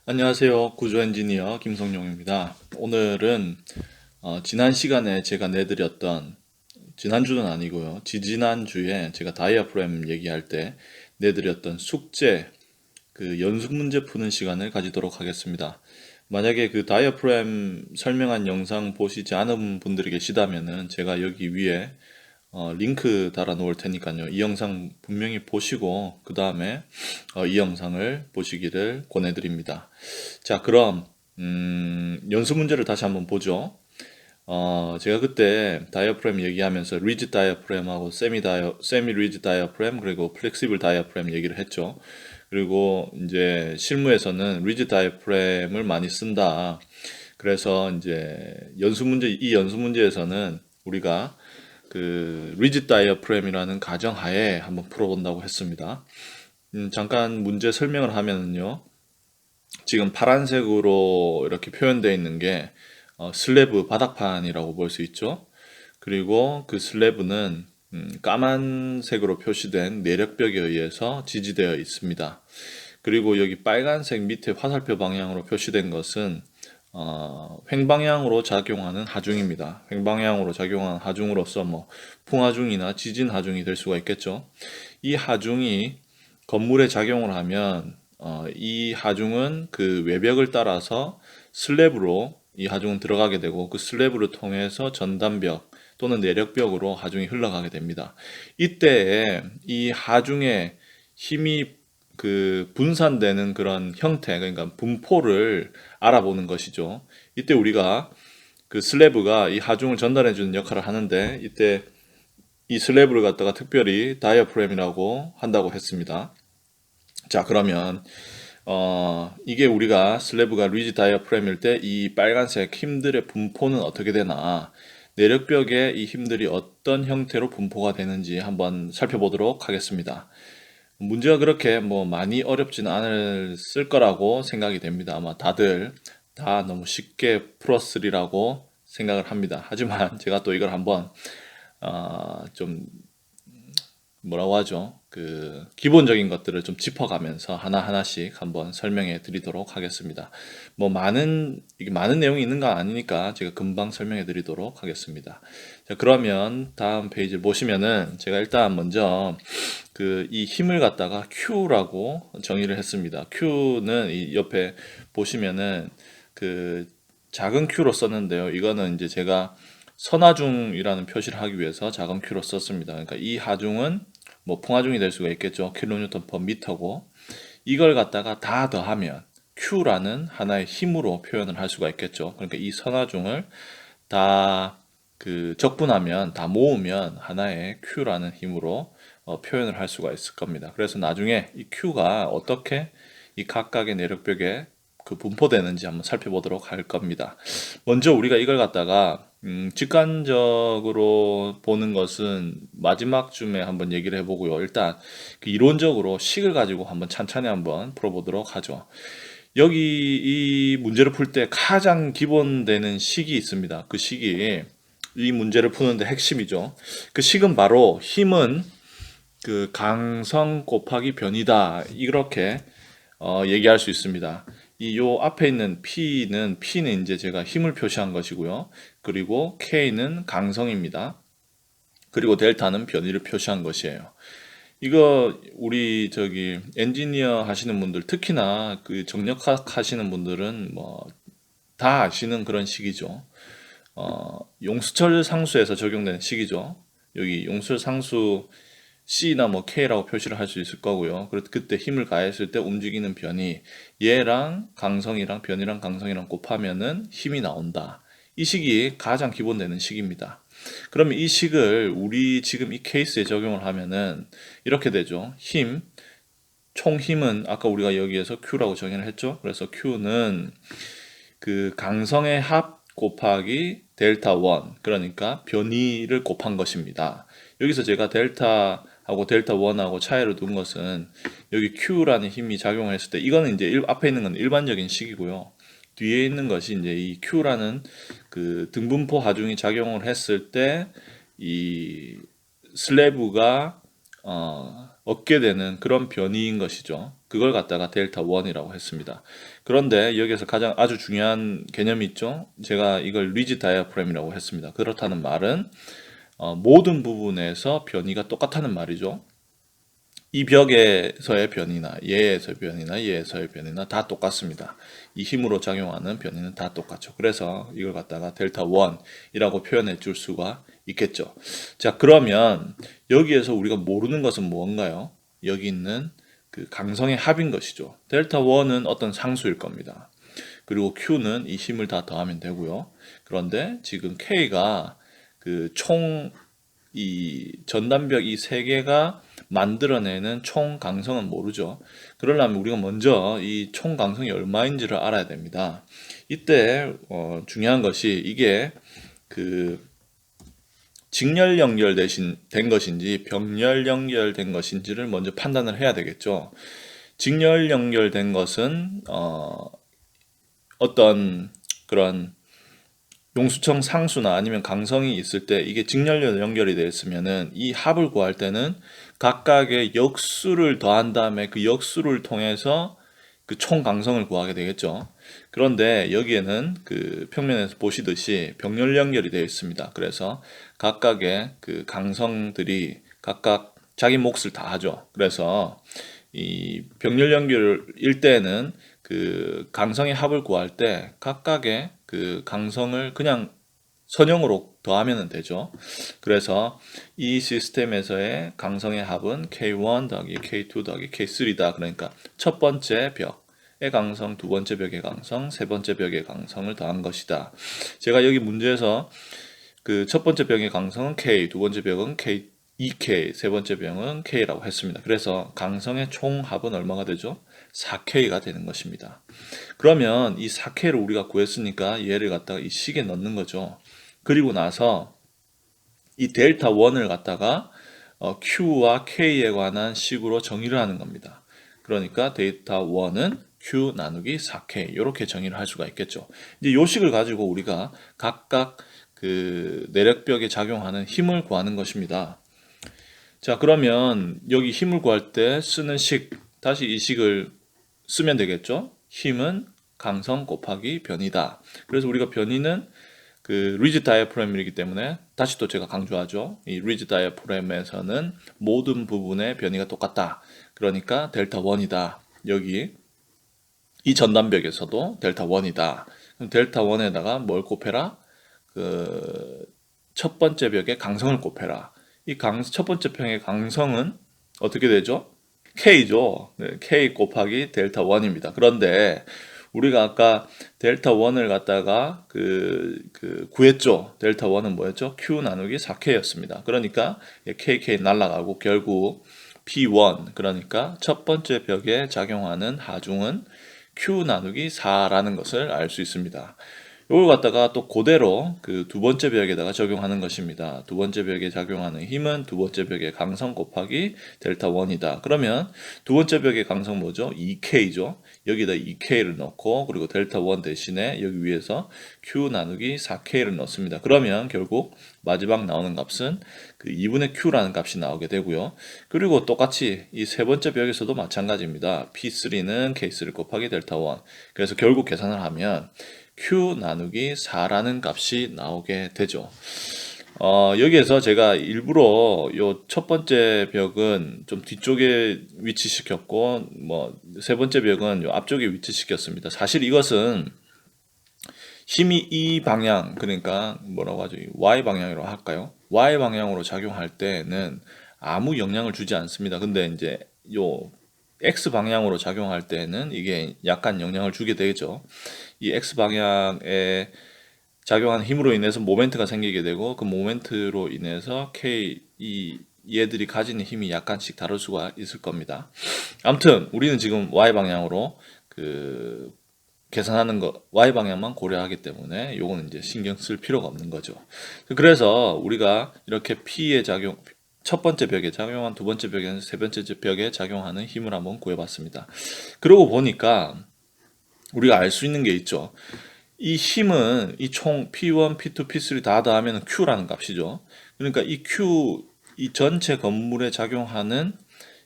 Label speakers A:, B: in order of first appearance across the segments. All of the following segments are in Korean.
A: 안녕하세요. 구조 엔지니어 김성용입니다. 오늘은 지난 시간에 제가 내드렸던, 지난주는 아니고요. 지지난주에 제가 다이아프램 얘기할 때 내드렸던 숙제, 그 연습 문제 푸는 시간을 가지도록 하겠습니다. 만약에 그 다이아프램 설명한 영상 보시지 않은 분들이 계시다면은 제가 여기 위에 링크 달아 놓을 테니까요. 이 영상 분명히 보시고 그 다음에 이 영상을 보시기를 권해드립니다. 자, 그럼 연습 문제를 다시 한번 보죠. 제가 그때 다이어프램 얘기하면서 리지 다이어프램하고 세미 리지 다이어프램 그리고 플렉시블 다이어프램 얘기를 했죠. 그리고 이제 실무에서는 리지 다이어프램을 많이 쓴다. 그래서 이제 이 연습 문제에서는 우리가 그 리지 다이어프램이라는 가정하에 한번 풀어본다고 했습니다. 잠깐 문제 설명을 하면요. 지금 파란색으로 이렇게 표현되어 있는 게 슬래브 바닥판이라고 볼 수 있죠. 그리고 그 슬래브는 까만색으로 표시된 내력벽에 의해서 지지되어 있습니다. 그리고 여기 빨간색 밑에 화살표 방향으로 표시된 것은 횡방향으로 작용하는 하중입니다. 횡방향으로 작용하는 하중으로서 뭐 풍하중이나 지진 하중이 될 수가 있겠죠. 이 하중이 건물에 작용을 하면 이 하중은 그 외벽을 따라서 슬랩으로 이 하중은 들어가게 되고 그 슬랩을 통해서 전단벽 또는 내력벽으로 하중이 흘러가게 됩니다. 이때에 이 하중의 힘이 그 분산되는 그런 형태, 그러니까 분포를 알아보는 것이죠. 이때 우리가 그 슬래브가 이 하중을 전달해주는 역할을 하는데 이때 이 슬래브를 갖다가 특별히 다이어프램이라고 한다고 했습니다. 자, 그러면 이게 우리가 슬래브가 리지 다이어프램일 때 이 빨간색 힘들의 분포는 어떻게 되나 내력벽에 이 힘들이 어떤 형태로 분포가 되는지 한번 살펴보도록 하겠습니다. 문제가 그렇게 뭐 많이 어렵지는 않을 거라고 생각이 됩니다. 아마 다들 다 너무 쉽게 풀었으리라고 생각을 합니다. 하지만 제가 또 이걸 한번 좀 뭐라고 하죠? 그 기본적인 것들을 좀 짚어가면서 하나하나씩 한번 설명해 드리도록 하겠습니다. 뭐 이게 많은 내용이 있는 거 아니니까 제가 금방 설명해 드리도록 하겠습니다. 자, 그러면 다음 페이지를 보시면은 제가 일단 먼저 그 이 힘을 갖다가 Q라고 정의를 했습니다. Q는 이 옆에 보시면은 그 작은 Q로 썼는데요. 이거는 이제 제가 선하중이라는 표시를 하기 위해서 작은 Q로 썼습니다. 그러니까 이 하중은 뭐 풍하중이 될 수가 있겠죠. 킬로뉴턴 퍼 미터고 이걸 갖다가 다 더하면 Q라는 하나의 힘으로 표현을 할 수가 있겠죠. 그러니까 이 선하중을 다 그 적분하면 다 모으면 하나의 Q라는 힘으로 표현을 할 수가 있을 겁니다. 그래서 나중에 이 Q가 어떻게 이 각각의 내력벽에 그 분포되는지 한번 살펴보도록 할 겁니다. 먼저 우리가 이걸 갖다가 직관적으로 보는 것은 마지막 쯤에 한번 얘기를 해보고요. 일단 그 이론적으로 식을 가지고 한번 찬찬히 한번 풀어보도록 하죠. 여기 이 문제를 풀 때 가장 기본되는 식이 있습니다. 그 식이 이 문제를 푸는데 핵심이죠. 그 식은 바로 힘은 그 강성 곱하기 변이다. 이렇게 얘기할 수 있습니다. 이 요 앞에 있는 P는 이제 제가 힘을 표시한 것이고요. 그리고 K는 강성입니다. 그리고 델타는 변이를 표시한 것이에요. 이거 우리 저기 엔지니어 하시는 분들 특히나 그 정력학 하시는 분들은 뭐 다 아시는 그런 식이죠. 용수철 상수에서 적용되는 식이죠. 여기 용수철 상수 C나 뭐 K라고 표시를 할 수 있을 거고요. 그때 힘을 가했을 때 움직이는 변이 얘랑 강성이랑 변이랑 강성이랑 곱하면은 힘이 나온다. 이 식이 가장 기본되는 식입니다. 그러면 이 식을 우리 지금 이 케이스에 적용을 하면은 이렇게 되죠. 총 힘은 아까 우리가 여기에서 Q라고 정의를 했죠. 그래서 Q는 그 강성의 합 곱하기 델타 1 그러니까 변이를 곱한 것입니다. 여기서 제가 델타하고 델타 1하고 차이를 둔 것은 여기 Q라는 힘이 작용했을 때 이거는 이제 앞에 있는 건 일반적인 식이고요. 뒤에 있는 것이 이제 이 Q라는 그 등분포 하중이 작용을 했을 때 이 슬래브가 얻게 되는 그런 변이인 것이죠. 그걸 갖다가 델타 1이라고 했습니다. 그런데 여기에서 가장 아주 중요한 개념이 있죠. 제가 이걸 리지드 다이아프램이라고 했습니다. 그렇다는 말은 모든 부분에서 변이가 똑같다는 말이죠. 이 벽에서의 변이나 얘에서의 변이나 얘에서의 변이나 다 똑같습니다. 이 힘으로 작용하는 변이는 다 똑같죠. 그래서 이걸 갖다가 델타 1이라고 표현해 줄 수가 있겠죠. 자, 그러면 여기에서 우리가 모르는 것은 뭔가요? 여기 있는 그 강성의 합인 것이죠. 델타 1은 어떤 상수일 겁니다. 그리고 Q는 이 힘을 다 더하면 되고요. 그런데 지금 K가 그 총 이 전단벽 이 세 개가 만들어내는 총 강성은 모르죠. 그러려면 우리가 먼저 이 총 강성이 얼마인지를 알아야 됩니다. 이때 중요한 것이 이게 그 직렬 연결된 것인지 병렬 연결된 것인지를 먼저 판단을 해야 되겠죠. 직렬 연결된 것은 어떤 그런 용수청 상수나 아니면 강성이 있을 때 이게 직렬 연결이 되어 있으면은 이 합을 구할 때는 각각의 역수를 더한 다음에 그 역수를 통해서 그 총 강성을 구하게 되겠죠. 그런데 여기에는 그 평면에서 보시듯이 병렬 연결이 되어 있습니다. 그래서 각각의 그 강성들이 각각 자기 몫을 다 하죠. 그래서 이 병렬 연결일 때는 그 강성의 합을 구할 때 각각의 그 강성을 그냥 선형으로 더하면 되죠. 그래서 이 시스템에서의 강성의 합은 K1 더하기 K2 더하기 K3다. 그러니까 첫 번째 벽의 강성, 두 번째 벽의 강성, 세 번째 벽의 강성을 더한 것이다. 제가 여기 문제에서 그 첫 번째 벽의 강성은 K, 두 번째 벽은 K, 2K, 세 번째 벽은 K라고 했습니다. 그래서 강성의 총 합은 얼마가 되죠? 4K가 되는 것입니다. 그러면 이 4K를 우리가 구했으니까 얘를 갖다가 이 식에 넣는 거죠. 그리고 나서 이 델타 1을 갖다가 Q와 K에 관한 식으로 정의를 하는 겁니다. 그러니까 델타 1은 Q 나누기 4K 이렇게 정의를 할 수가 있겠죠. 이제 이 식을 가지고 우리가 각각 그 내력벽에 작용하는 힘을 구하는 것입니다. 자, 그러면 여기 힘을 구할 때 쓰는 식, 다시 이 식을 쓰면 되겠죠. 힘은 강성 곱하기 변이다. 그래서 우리가 변이는 그 리지드 다이아프램이기 때문에 다시 또 제가 강조하죠. 이 리지드 다이아프램에서는 모든 부분의 변이가 똑같다. 그러니까 델타 1이다. 여기 이 전단벽에서도 델타 1이다. 그럼 델타 1에다가 뭘 곱해라? 그 첫 번째 벽의 강성을 곱해라. 이 첫 번째 평의 강성은 어떻게 되죠? K죠. 네, K 곱하기 델타 1입니다. 그런데 우리가 아까 델타 1을 갖다가 구했죠. 델타 1은 뭐였죠? Q 나누기 4K였습니다. 그러니까 KK 날라가고 결국 P1, 그러니까 첫 번째 벽에 작용하는 하중은 Q 나누기 4라는 것을 알 수 있습니다. 이걸 갖다가 또 그대로 그 두 번째 벽에다가 적용하는 것입니다. 두 번째 벽에 작용하는 힘은 두 번째 벽의 강성 곱하기 델타 1이다. 그러면 두 번째 벽의 강성 뭐죠? 2K죠. 여기다 2K를 넣고 그리고 델타 1 대신에 여기 위에서 Q 나누기 4K를 넣습니다. 그러면 결국 마지막 나오는 값은 그 2분의 Q라는 값이 나오게 되고요. 그리고 똑같이 이 세 번째 벽에서도 마찬가지입니다. P3는 K3 곱하기 델타 1. 그래서 결국 계산을 하면 Q 나누기 4라는 값이 나오게 되죠. 여기에서 제가 일부러 요 첫 번째 벽은 좀 뒤쪽에 위치시켰고, 세 번째 벽은 요 앞쪽에 위치시켰습니다. 사실 이것은 힘이 이 방향, 그러니까 뭐라고 하죠? Y 방향으로 할까요? Y 방향으로 작용할 때는 아무 영향을 주지 않습니다. 근데 이제 요 X 방향으로 작용할 때는 이게 약간 영향을 주게 되죠. 이 X 방향에 작용하는 힘으로 인해서 모멘트가 생기게 되고 그 모멘트로 인해서 얘들이 가지는 힘이 약간씩 다를 수가 있을 겁니다. 아무튼 우리는 지금 Y 방향으로 계산하는 거 Y 방향만 고려하기 때문에 요거는 이제 신경 쓸 필요가 없는 거죠. 그래서 우리가 이렇게 P의 작용, 첫 번째 벽에 작용한 두 번째 벽에 세 번째 벽에 작용하는 힘을 한번 구해봤습니다. 그러고 보니까 우리가 알 수 있는 게 있죠. 이 힘은 이 총 P1, P2, P3 다 더하면 Q라는 값이죠. 그러니까 이 Q, 이 전체 건물에 작용하는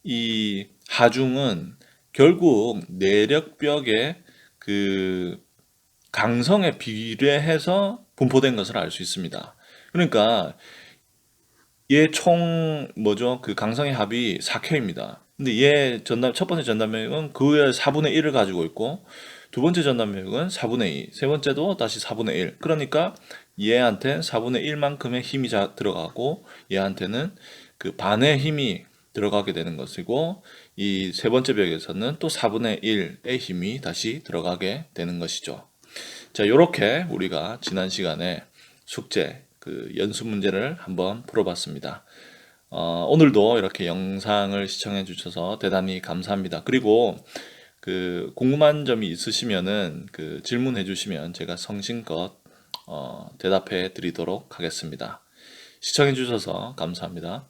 A: 이 하중은 결국 내력벽의 그 강성에 비례해서 분포된 것을 알 수 있습니다. 그러니까 얘 총 뭐죠? 그 강성의 합이 4K입니다. 근데 얘 첫 번째 전담력은 그의 4분의 1을 가지고 있고, 두 번째 전담력은 4분의 2, 세 번째도 다시 4분의 1. 그러니까 얘한테 4분의 1만큼의 힘이 들어가고, 얘한테는 그 반의 힘이 들어가게 되는 것이고, 이 세 번째 벽에서는 또 4분의 1의 힘이 다시 들어가게 되는 것이죠. 자, 요렇게 우리가 지난 시간에 숙제, 그 연습 문제를 한번 풀어봤습니다. 오늘도 이렇게 영상을 시청해 주셔서 대단히 감사합니다. 그리고 그 궁금한 점이 있으시면은 그 질문해 주시면 제가 성심껏 대답해 드리도록 하겠습니다. 시청해 주셔서 감사합니다.